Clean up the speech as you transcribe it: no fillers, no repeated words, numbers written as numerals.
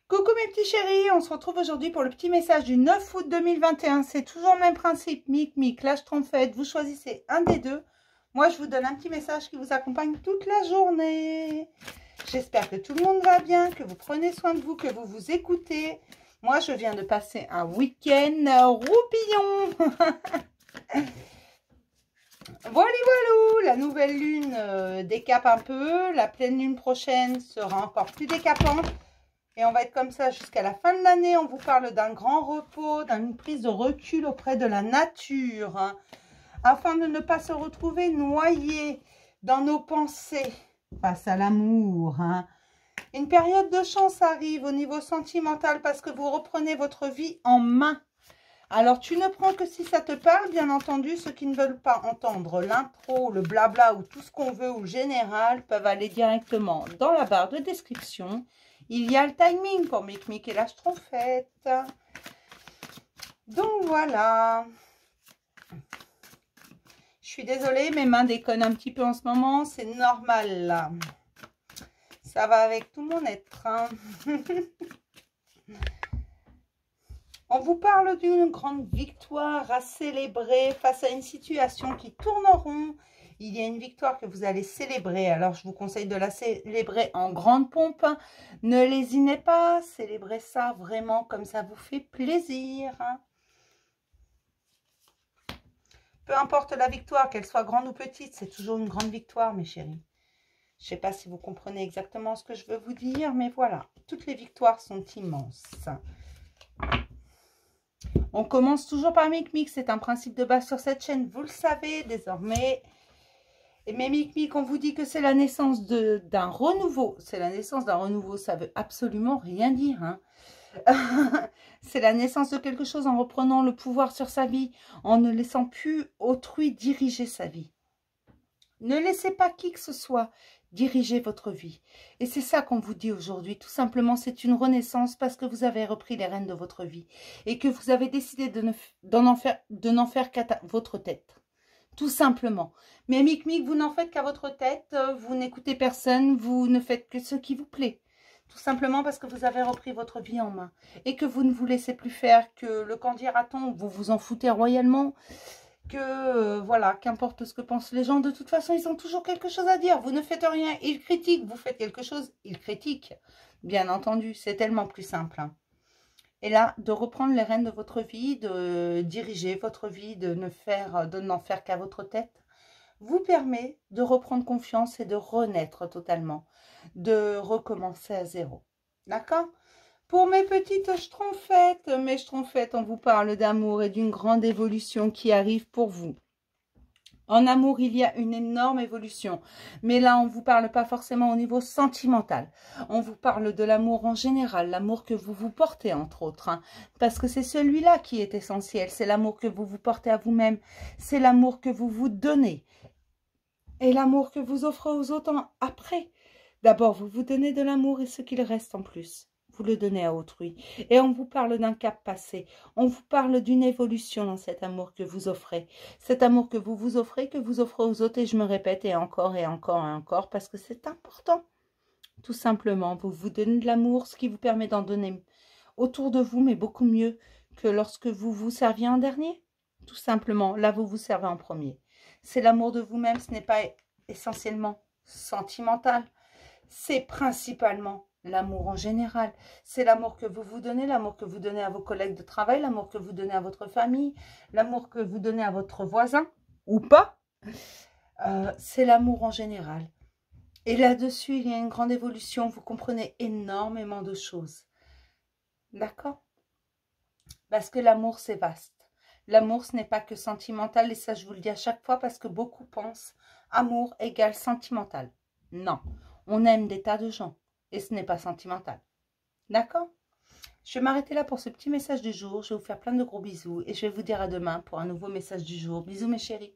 Coucou mes petits chéris, on se retrouve aujourd'hui pour le petit message du 9 août 2021. C'est toujours le même principe, mic, lâche trompette, vous choisissez un des deux. Moi, je vous donne un petit message qui vous accompagne toute la journée. J'espère que tout le monde va bien, que vous prenez soin de vous, que vous vous écoutez. Moi, je viens de passer un week-end roupillon. Voilà, la nouvelle lune décape un peu. La pleine lune prochaine sera encore plus décapante. Et on va être comme ça jusqu'à la fin de l'année. On vous parle d'un grand repos, d'une prise de recul auprès de la nature, hein, afin de ne pas se retrouver noyé dans nos pensées face à l'amour. Hein. Une période de chance arrive au niveau sentimental parce que vous reprenez votre vie en main. Alors, tu ne prends que si ça te parle, bien entendu. Ceux qui ne veulent pas entendre l'intro, le blabla ou tout ce qu'on veut ou le général peuvent aller directement dans la barre de description. Il y a le timing pour Mic et la Schtroumpfette. Donc voilà. Je suis désolée, mes mains déconnent un petit peu en ce moment. C'est normal là. Ça va avec tout mon être. Hein. On vous parle d'une grande victoire à célébrer face à une situation qui tourne en rond. Il y a une victoire que vous allez célébrer. Alors, je vous conseille de la célébrer en grande pompe. Ne lésinez pas. Célébrez ça vraiment comme ça vous fait plaisir. Peu importe la victoire, qu'elle soit grande ou petite, c'est toujours une grande victoire, mes chéris. Je ne sais pas si vous comprenez exactement ce que je veux vous dire, mais voilà. Toutes les victoires sont immenses. On commence toujours par Mic, c'est un principe de base sur cette chaîne, vous le savez désormais. Mais Mic, on vous dit que c'est la naissance d'un renouveau. C'est la naissance d'un renouveau, ça veut absolument rien dire. Hein. C'est la naissance de quelque chose en reprenant le pouvoir sur sa vie, en ne laissant plus autrui diriger sa vie. Ne laissez pas qui que ce soit diriger votre vie. Et c'est ça qu'on vous dit aujourd'hui. Tout simplement, c'est une renaissance parce que vous avez repris les rênes de votre vie et que vous avez décidé de n'en faire qu'à votre tête. Tout simplement. Mais Mic, vous n'en faites qu'à votre tête. Vous n'écoutez personne. Vous ne faites que ce qui vous plaît. Tout simplement parce que vous avez repris votre vie en main. Et que vous ne vous laissez plus faire, que le qu'en dira-t-on, vous vous en foutez royalement. Que voilà, qu'importe ce que pensent les gens, de toute façon, ils ont toujours quelque chose à dire. Vous ne faites rien, ils critiquent. Vous faites quelque chose, ils critiquent. Bien entendu, c'est tellement plus simple. Hein. Et là, de reprendre les rênes de votre vie, de diriger votre vie, de n'en faire qu'à votre tête, vous permet de reprendre confiance et de renaître totalement, de recommencer à zéro. D'accord ? Pour mes petites schtroumpfettes, mes schtroumpfettes, on vous parle d'amour et d'une grande évolution qui arrive pour vous. En amour, il y a une énorme évolution. Mais là, on ne vous parle pas forcément au niveau sentimental. On vous parle de l'amour en général, l'amour que vous vous portez, entre autres. Hein, parce que c'est celui-là qui est essentiel. C'est l'amour que vous vous portez à vous-même. C'est l'amour que vous vous donnez. Et l'amour que vous offrez aux autres après. D'abord, vous vous donnez de l'amour et ce qu'il reste en plus. Vous le donnez à autrui. Et on vous parle d'un cap passé. On vous parle d'une évolution dans cet amour que vous offrez. Cet amour que vous offrez aux autres. Et je me répète et encore et encore et encore parce que c'est important. Tout simplement, vous vous donnez de l'amour, ce qui vous permet d'en donner autour de vous, mais beaucoup mieux que lorsque vous vous serviez en dernier. Tout simplement, là, vous vous servez en premier. C'est l'amour de vous-même, ce n'est pas essentiellement sentimental. C'est principalement l'amour en général. C'est l'amour que vous vous donnez, l'amour que vous donnez à vos collègues de travail, l'amour que vous donnez à votre famille, l'amour que vous donnez à votre voisin, ou pas. C'est l'amour en général. Et là-dessus, il y a une grande évolution. Vous comprenez énormément de choses. D'accord ? Parce que l'amour, c'est vaste. L'amour, ce n'est pas que sentimental. Et ça, je vous le dis à chaque fois parce que beaucoup pensent amour égale sentimental. Non. On aime des tas de gens et ce n'est pas sentimental. D'accord? Je vais m'arrêter là pour ce petit message du jour. Je vais vous faire plein de gros bisous et je vais vous dire à demain pour un nouveau message du jour. Bisous mes chéris.